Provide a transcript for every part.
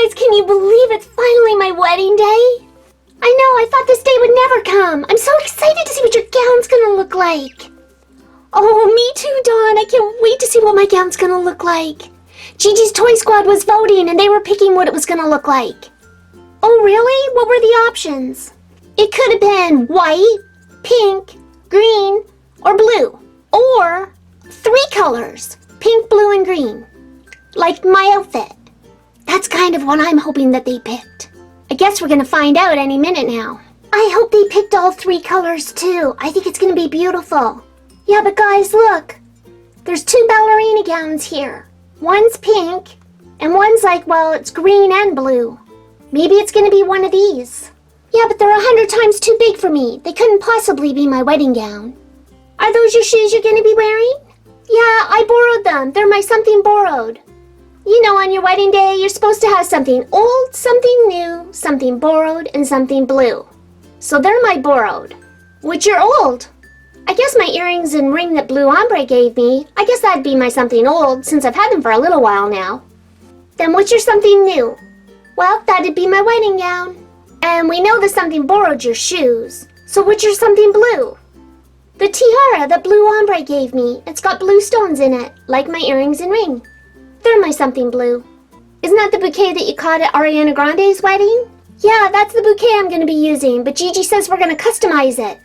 guys, can you believe it's finally my wedding day? I know, I thought this day would never come. I'm so excited to see what your gown's gonna look like. Oh, me too, Dawn. I can't wait to see what my gown's gonna look like. Gigi's Toy Squad was voting and they were picking what it was gonna look like. Oh, really? What were the options? It could have been white, pink, green, or blue. Or 3 colors, pink, blue, and green. Like my outfit. That's kind of what I'm hoping that they picked. I guess we're gonna find out any minute now. I hope they picked all 3 colors too. I think it's gonna be beautiful. Yeah, but guys, look. There's 2 ballerina gowns here. One's pink, and one's like, well, it's green and blue. Maybe it's gonna be one of these. Yeah, but they're 100 times too big for me. They couldn't possibly be my wedding gown. Are those your shoes you're gonna be wearing? Yeah, I borrowed them. They're my something borrowed. You know, on your wedding day, you're supposed to have something old, something new, something borrowed, and something blue. So they're my borrowed, which are old. I guess my earrings and ring that Blue Ombre gave me, I guess that'd be my something old since I've had them for a little while now. Then what's your something new? Well, that'd be my wedding gown. And we know the something borrowed your shoes. So what's your something blue? The tiara that Blue Ombre gave me. It's got blue stones in it, like my earrings and ring. They're my something blue. Isn't that the bouquet that you caught at Ariana Grande's wedding? Yeah, that's the bouquet I'm going to be using, but Gigi says we're going to customize it.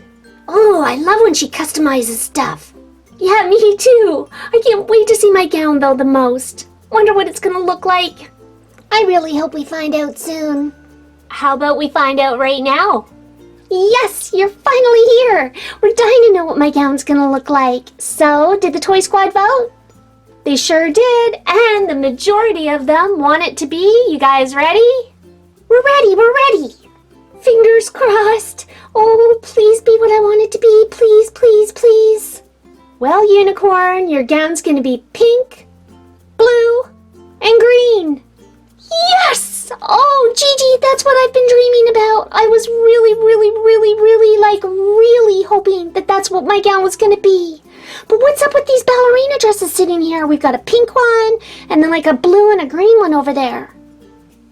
Oh, I love when she customizes stuff. Yeah, me too. I can't wait to see my gown though the most. Wonder what it's going to look like. I really hope we find out soon. How about we find out right now? Yes, you're finally here. We're dying to know what my gown's going to look like. So, did the Toy Squad vote? They sure did, and the majority of them want it to be. You guys ready? We're ready, we're ready. Fingers crossed. Oh, please be what I want it to be. Please, please, please. Well, Unicorn, your gown's gonna be pink, blue, and green. Yes! Oh, Gigi, that's what I've been dreaming about. I was really hoping that that's what my gown was gonna be. But what's up with these ballerina dresses sitting here? We've got a pink one, and then like a blue and a green one over there.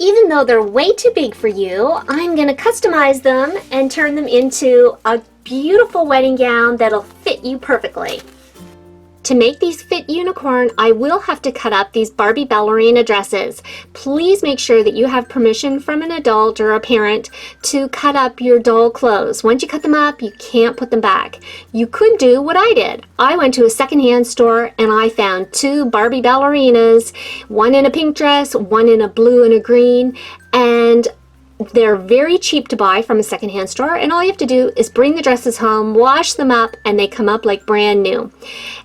Even though they're way too big for you, I'm gonna customize them and turn them into a beautiful wedding gown that'll fit you perfectly. To make these fit Unicorn, I will have to cut up these Barbie ballerina dresses. Please make sure that you have permission from an adult or a parent to cut up your doll clothes. Once you cut them up, you can't put them back. You could do what I did. I went to a secondhand store and I found 2 Barbie ballerinas, one in a pink dress, one in a blue and a green, and they're very cheap to buy from a secondhand store, and all you have to do is bring the dresses home, wash them up, and they come up like brand new.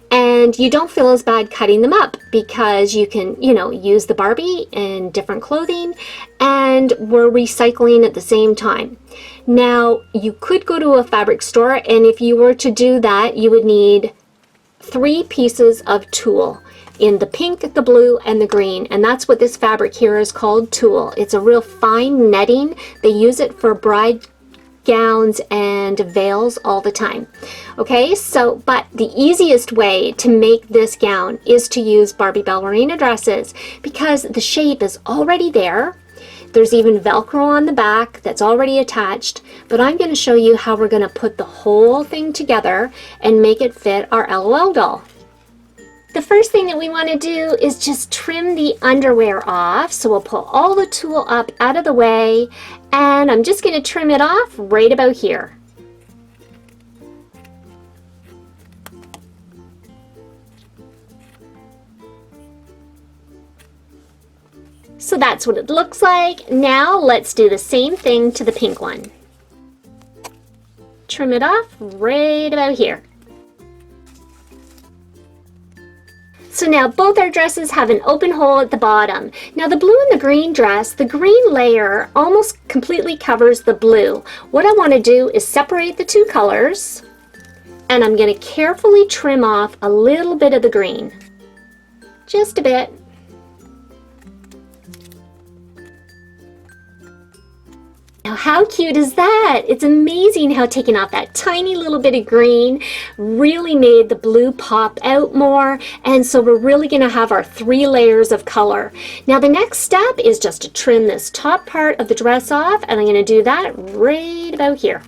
And you don't feel as bad cutting them up because you can, use the Barbie in different clothing, and we're recycling at the same time. Now, you could go to a fabric store, and if you were to do that, you would need 3 pieces of tulle in the pink, the blue, and the green, and that's what this fabric here is called, tulle. It's a real fine netting. They use it for bride gowns and veils all the time. Okay, so, but the easiest way to make this gown is to use Barbie ballerina dresses because the shape is already there. There's even Velcro on the back that's already attached, but I'm going to show you how we're going to put the whole thing together and make it fit our LOL doll. The first thing that we want to do is just trim the underwear off. So we'll pull all the tulle up out of the way, and I'm just going to trim it off right about here. So that's what it looks like. Now let's do the same thing to the pink one. Trim it off right about here. So now both our dresses have an open hole at the bottom. Now the blue and the green dress, the green layer almost completely covers the blue. What I want to do is separate the 2 colors, and I'm going to carefully trim off a little bit of the green. Just a bit. Now, how cute is that? It's amazing how taking off that tiny little bit of green really made the blue pop out more. And so we're really going to have our 3 layers of color. Now, the next step is just to trim this top part of the dress off, and I'm going to do that right about here.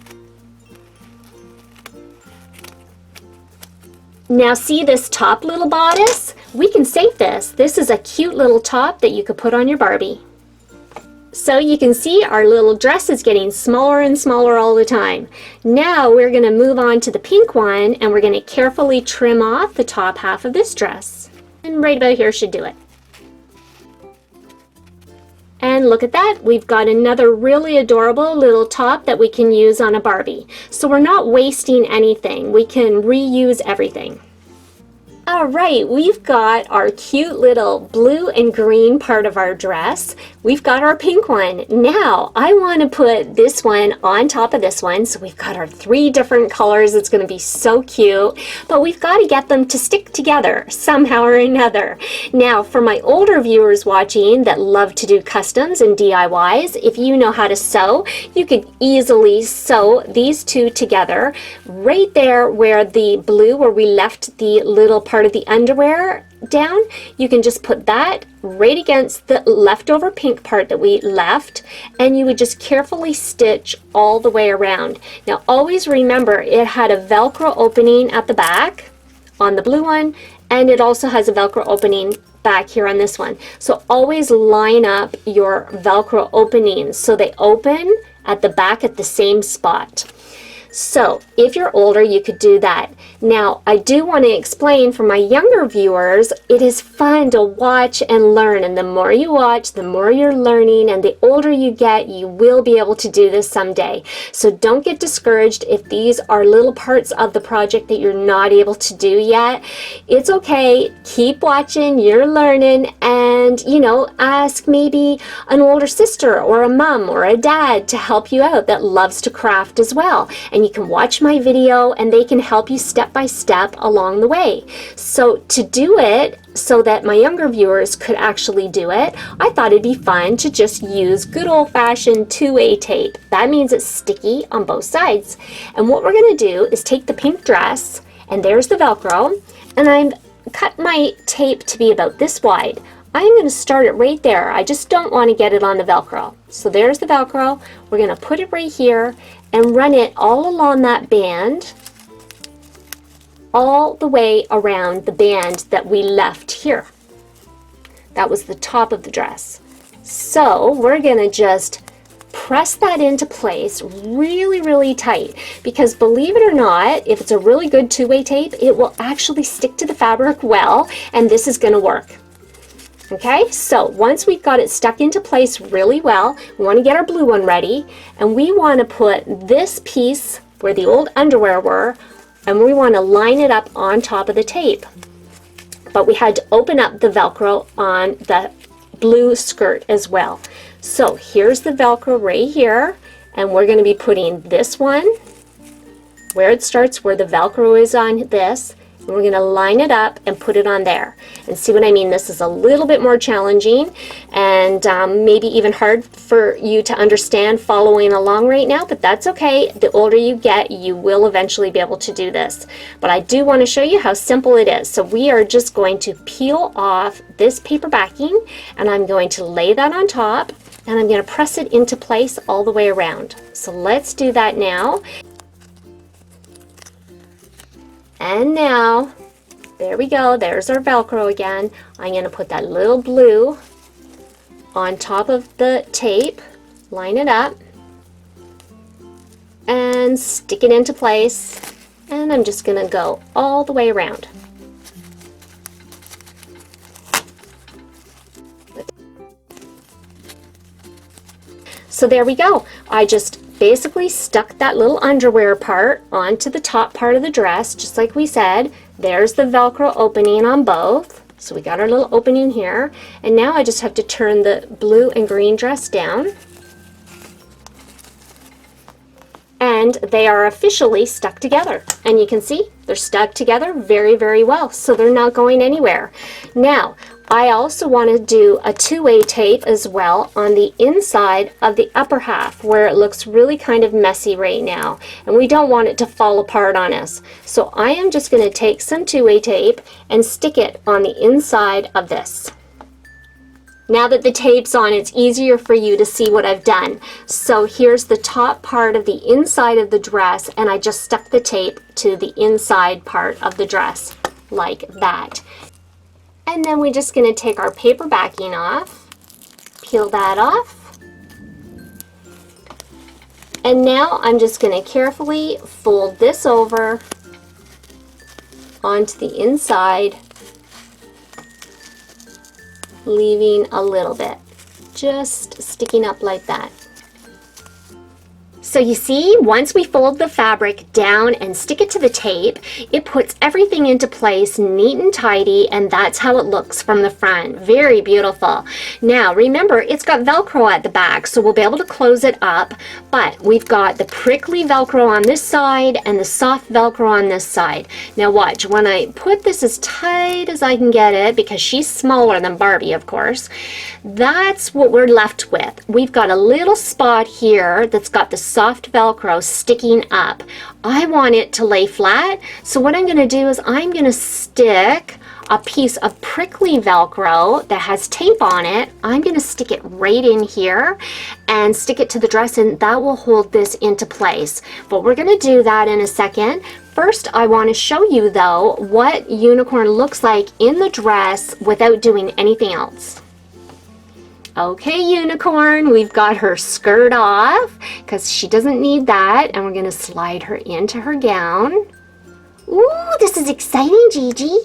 Now, see this top little bodice? We can save this. This is a cute little top that you could put on your Barbie. So you can see our little dress is getting smaller and smaller all the time. Now we're going to move on to the pink one, and we're going to carefully trim off the top half of this dress. And right about here should do it. And look at that, we've got another really adorable little top that we can use on a Barbie. So we're not wasting anything. We can reuse everything. All right, we've got our cute little blue and green part of our dress. We've got our pink one. Now, I want to put this one on top of this one. So we've got our 3 different colors. It's going to be so cute, but we've got to get them to stick together somehow or another. Now, for my older viewers watching that love to do customs and DIYs, if you know how to sew, you could easily sew these 2 together right there where the blue, where we left the little part of the underwear down. You can just put that right against the leftover pink part that we left, and you would just carefully stitch all the way around. Now always remember, it had a Velcro opening at the back on the blue one, and it also has a Velcro opening back here on this one. So always line up your Velcro openings so they open at the back at the same spot. So if you're older, you could do that. Now, I do want to explain for my younger viewers, it is fun to watch and learn. And the more you watch, the more you're learning. And the older you get, you will be able to do this someday. So don't get discouraged if these are little parts of the project that you're not able to do yet. It's okay. Keep watching. You're learning. And, you know, ask maybe an older sister or a mom or a dad to help you out that loves to craft as well. And you can watch my video and they can help you step by step along the way. So to do it so that my younger viewers could actually do it, I thought it'd be fun to just use good old-fashioned 2A tape. That means it's sticky on both sides. And what we're going to do is take the pink dress, and there's the Velcro, and I've cut my tape to be about this wide. I'm going to start it right there. I just don't want to get it on the Velcro. So there's the Velcro. We're going to put it right here and run it all along that band, all the way around the band that we left here. That was the top of the dress. So we're going to just press that into place really, really tight, because believe it or not, if it's a really good 2A tape, it will actually stick to the fabric well, and this is going to work. Okay, so once we've got it stuck into place really well, we want to get our blue one ready, and we want to put this piece where the old underwear were, and we want to line it up on top of the tape. But we had to open up the Velcro on the blue skirt as well. So here's the Velcro right here, and we're going to be putting this one where it starts, where the Velcro is on this. We're going to line it up and put it on there. And see what I mean? This is a little bit more challenging and maybe even hard for you to understand following along right now, but that's okay. The older you get, you will eventually be able to do this. But I do want to show you how simple it is. So we are just going to peel off this paper backing, and I'm going to lay that on top, and I'm going to press it into place all the way around. So let's do that now. And now, there we go, there's our Velcro again. I'm going to put that little blue on top of the tape, line it up, and stick it into place. And I'm just going to go all the way around. So there we go. I just basically stuck that little underwear part onto the top part of the dress, just like we said. There's the Velcro opening on both. So we got our little opening here. And now I just have to turn the blue and green dress down. And they are officially stuck together. And you can see they're stuck together very, very well. So they're not going anywhere. Now, I also want to do a two-way tape as well on the inside of the upper half where it looks really kind of messy right now, and we don't want it to fall apart on us. So I am just going to take some two-way tape and stick it on the inside of this. Now that the tape's on, it's easier for you to see what I've done. So here's the top part of the inside of the dress, and I just stuck the tape to the inside part of the dress like that. And then we're just going to take our paper backing off, peel that off. And now I'm just going to carefully fold this over onto the inside, leaving a little bit, just sticking up like that. So you see, once we fold the fabric down and stick it to the tape, it puts everything into place neat and tidy, and that's how it looks from the front. Very beautiful. Now remember, it's got Velcro at the back, so we'll be able to close it up, but we've got the prickly Velcro on this side and the soft Velcro on this side. Now watch, when I put this as tight as I can get it, because she's smaller than Barbie, of course, that's what we're left with. We've got a little spot here that's got the soft Velcro sticking up. I want it to lay flat, so what I'm going to do is I'm going to stick a piece of prickly Velcro that has tape on it. I'm going to stick it right in here and stick it to the dress, and that will hold this into place. But we're going to do that in a second. First, I want to show you though what Unicorn looks like in the dress without doing anything else. Okay, Unicorn, we've got her skirt off because she doesn't need that, and we're going to slide her into her gown. Ooh, this is exciting, Gigi.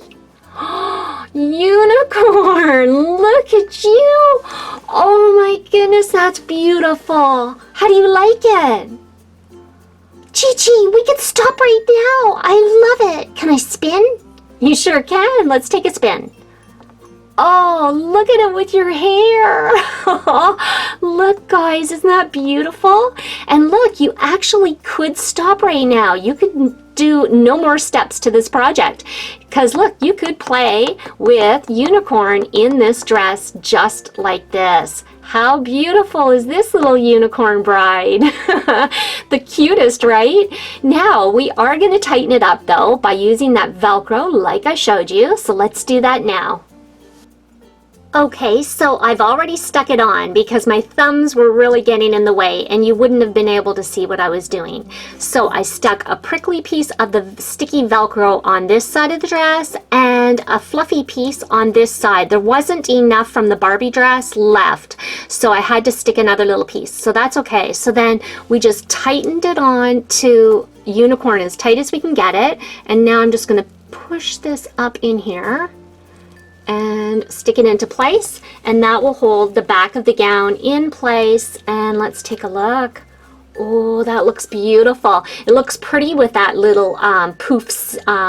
Unicorn, look at you. Oh my goodness, that's beautiful. How do you like it? Gigi, we can stop right now. I love it. Can I spin? You sure can. Let's take a spin. Oh, look at it with your hair. Look, guys, isn't that beautiful? And look, you actually could stop right now. You could do no more steps to this project. Because look, you could play with Unicorn in this dress just like this. How beautiful is this little unicorn bride? The cutest, right? Now, we are going to tighten it up though by using that Velcro like I showed you. So let's do that now. Okay, so I've already stuck it on because my thumbs were really getting in the way and you wouldn't have been able to see what I was doing. So I stuck a prickly piece of the sticky Velcro on this side of the dress and a fluffy piece on this side. There wasn't enough from the Barbie dress left, so I had to stick another little piece. So that's okay. So then we just tightened it on to Unicorn as tight as we can get it. And now I'm just going to push this up in here and stick it into place, and that will hold the back of the gown in place. And let's take a look. Oh, that looks beautiful. It looks pretty with that little poof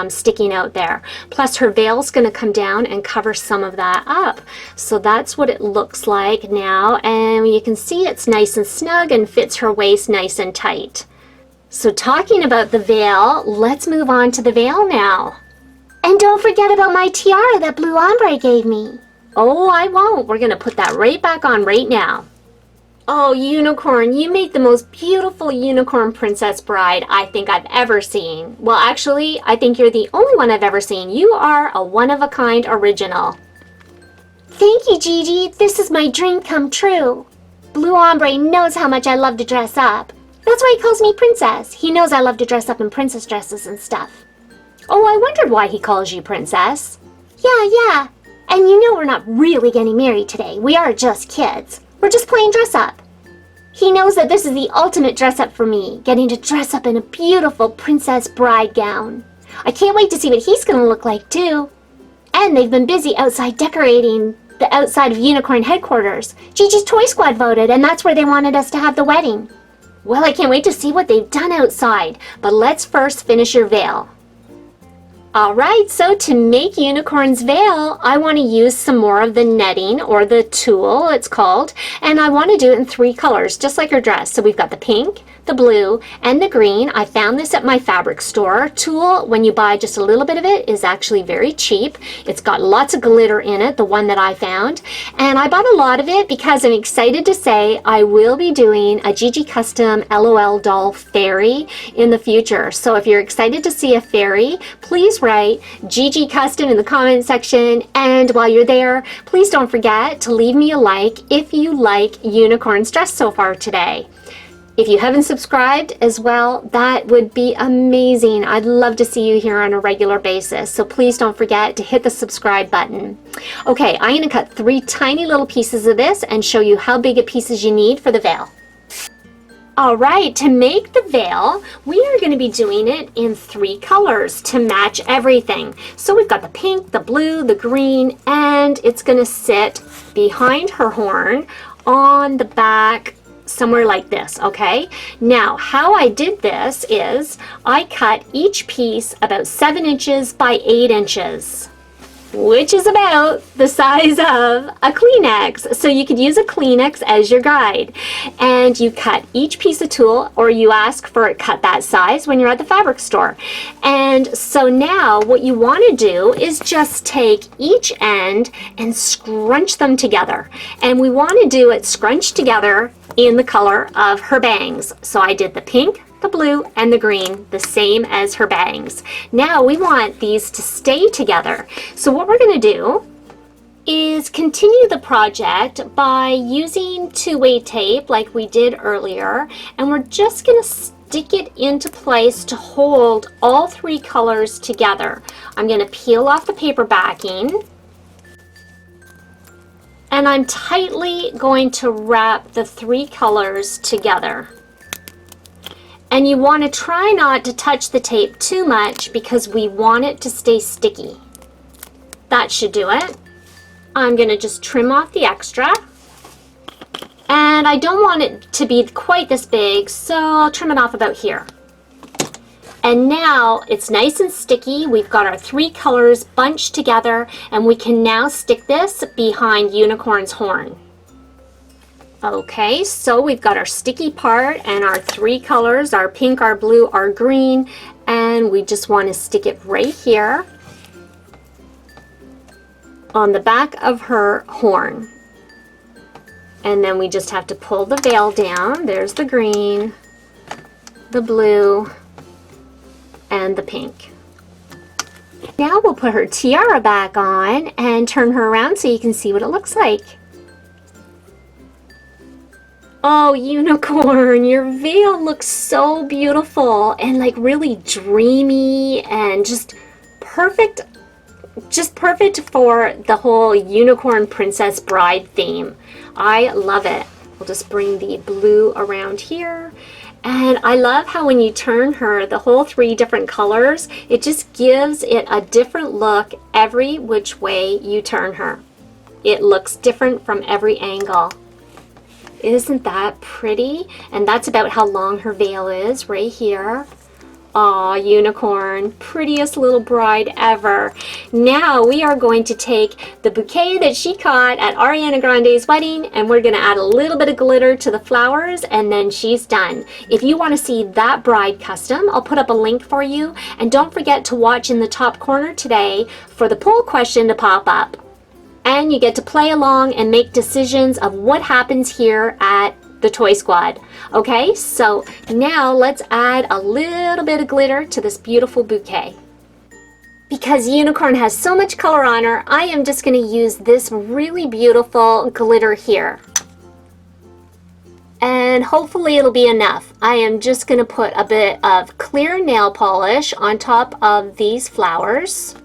sticking out there. Plus her veil's going to come down and cover some of that up. So that's what it looks like now, and you can see it's nice and snug and fits her waist nice and tight. So talking about the veil, let's move on to the veil now. And don't forget about my tiara that Blue Ombre gave me. Oh, I won't. We're going to put that right back on right now. Oh, Unicorn, you make the most beautiful unicorn princess bride I think I've ever seen. Well, actually, I think you're the only one I've ever seen. You are a one-of-a-kind original. Thank you, Gigi. This is my dream come true. Blue Ombre knows how much I love to dress up. That's why he calls me Princess. He knows I love to dress up in princess dresses and stuff. Oh, I wondered why he calls you Princess. Yeah. And you know we're not really getting married today. We are just kids. We're just playing dress up. He knows that this is the ultimate dress up for me, getting to dress up in a beautiful princess bride gown. I can't wait to see what he's going to look like too. And they've been busy outside decorating the outside of Unicorn headquarters. Gigi's Toy Squad voted, and that's where they wanted us to have the wedding. Well, I can't wait to see what they've done outside. But let's first finish your veil. Alright, so to make Unicorn's veil, I want to use some more of the netting, or the tulle it's called, and I want to do it in 3 colors, just like her dress. So we've got the pink, the blue, and the green. I found this at my fabric store. Tulle, when you buy just a little bit of it, is actually very cheap. It's got lots of glitter in it, the one that I found, and I bought a lot of it because I'm excited to say I will be doing a Gigi Custom LOL doll fairy in the future. So if you're excited to see a fairy, please write Gigi Custom in the comment section, and while you're there, please don't forget to leave me a like if you like Unicorn's dress so far today. If you haven't subscribed as well, that would be amazing. I'd love to see you here on a regular basis, so please don't forget to hit the subscribe button. Okay, I'm going to cut 3 tiny little pieces of this and show you how big a pieces you need for the veil. Alright, to make the veil, we are going to be doing it in 3 colors to match everything. So we've got the pink, the blue, the green, and it's going to sit behind her horn on the back, somewhere like this, okay? Now, how I did this is I cut each piece about 7 inches by 8 inches, which is about the size of a Kleenex. So you could use a Kleenex as your guide. And you cut each piece of tulle, or you ask for it cut that size when you're at the fabric store. And so now what you want to do is just take each end and scrunch them together. And we want to do it scrunched together in the color of her bangs. So I did the pink, the blue, and the green, the same as her bangs. Now we want these to stay together. So what we're going to do is continue the project by using 2-way tape like we did earlier, and we're just going to stick it into place to hold all 3 colors together. I'm going to peel off the paper backing, and I'm tightly going to wrap the 3 colors together. And you want to try not to touch the tape too much because we want it to stay sticky. That should do it. I'm going to just trim off the extra. And I don't want it to be quite this big, so I'll trim it off about here. And now it's nice and sticky. We've got our 3 colors bunched together, and we can now stick this behind Unicorn's horn. Okay, so we've got our sticky part and our 3 colors, our pink, our blue, our green, and we just want to stick it right here on the back of her horn. And then we just have to pull the veil down. There's the green, the blue, and the pink. Now we'll put her tiara back on and turn her around so you can see what it looks like. Oh, Unicorn, your veil looks so beautiful and like really dreamy and just perfect for the whole Unicorn Princess Bride theme. I love it. We'll just bring the blue around here. And I love how when you turn her, the whole 3 different colors, it just gives it a different look every which way you turn her. It looks different from every angle. Isn't that pretty? And that's about how long her veil is, right here. Aw, Unicorn, prettiest little bride ever. Now we are going to take the bouquet that she caught at Ariana Grande's wedding, and we're going to add a little bit of glitter to the flowers, and then she's done. If you want to see that bride custom, I'll put up a link for you. And don't forget to watch in the top corner today for the poll question to pop up. And you get to play along and make decisions of what happens here at the Toy Squad. Okay, so now let's add a little bit of glitter to this beautiful bouquet. Because Unicorn has so much color on her, I am just going to use this really beautiful glitter here. And hopefully it'll be enough. I am just going to put a bit of clear nail polish on top of these flowers.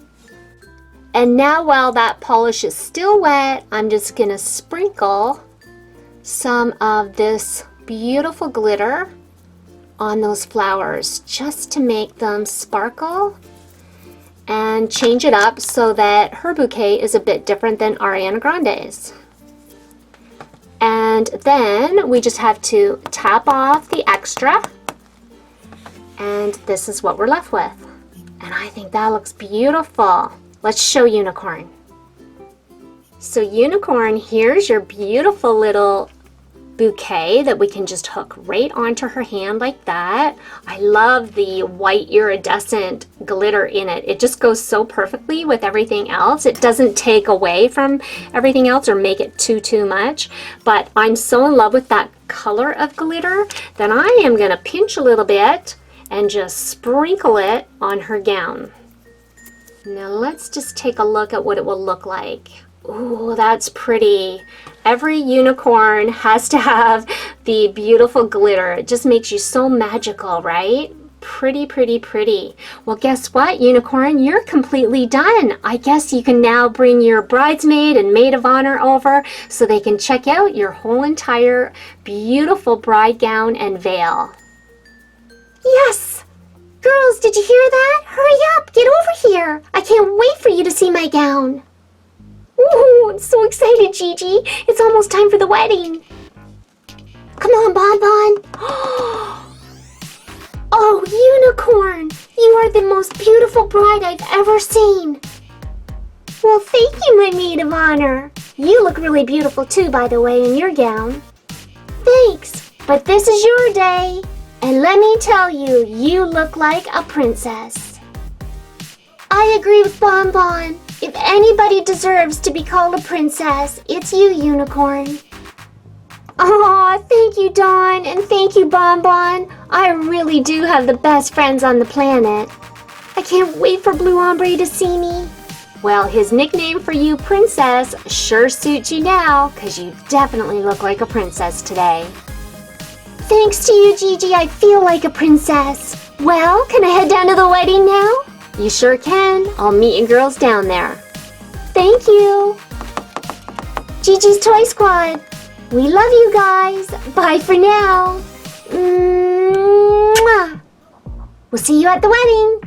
And now while that polish is still wet, I'm just going to sprinkle some of this beautiful glitter on those flowers just to make them sparkle and change it up so that her bouquet is a bit different than Ariana Grande's. And then we just have to tap off the extra, and this is what we're left with. And I think that looks beautiful. Let's show Unicorn. So Unicorn, here's your beautiful little bouquet that we can just hook right onto her hand like that. I love the white iridescent glitter in it. It just goes so perfectly with everything else. It doesn't take away from everything else or make it too much. But I'm so in love with that color of glitter that I am gonna pinch a little bit and just sprinkle it on her gown. Now let's just take a look at what it will look like. Ooh, that's pretty. Every unicorn has to have the beautiful glitter. It just makes you so magical, right? Pretty, pretty, pretty. Well, guess what, Unicorn? You're completely done. I guess you can now bring your bridesmaid and maid of honor over so they can check out your whole entire beautiful bride gown and veil. Yes! Girls, did you hear that? Hurry up, get over here. I can't wait for you to see my gown. Ooh, I'm so excited, Gigi. It's almost time for the wedding. Come on, Bonbon. Oh, Unicorn, you are the most beautiful bride I've ever seen. Well, thank you, my maid of honor. You look really beautiful too, by the way, in your gown. Thanks. But this is your day. And let me tell you, you look like a princess. I agree with Bonbon. If anybody deserves to be called a princess, it's you, Unicorn. Aw, thank you, Dawn, and thank you, Bonbon. I really do have the best friends on the planet. I can't wait for Blue Ombre to see me. Well, his nickname for you, Princess, sure suits you now, because you definitely look like a princess today. Thanks to you, Gigi, I feel like a princess. Well, can I head down to the wedding now? You sure can. I'll meet you girls down there. Thank you. Gigi's Toy Squad. We love you guys. Bye for now. Mwah. We'll see you at the wedding.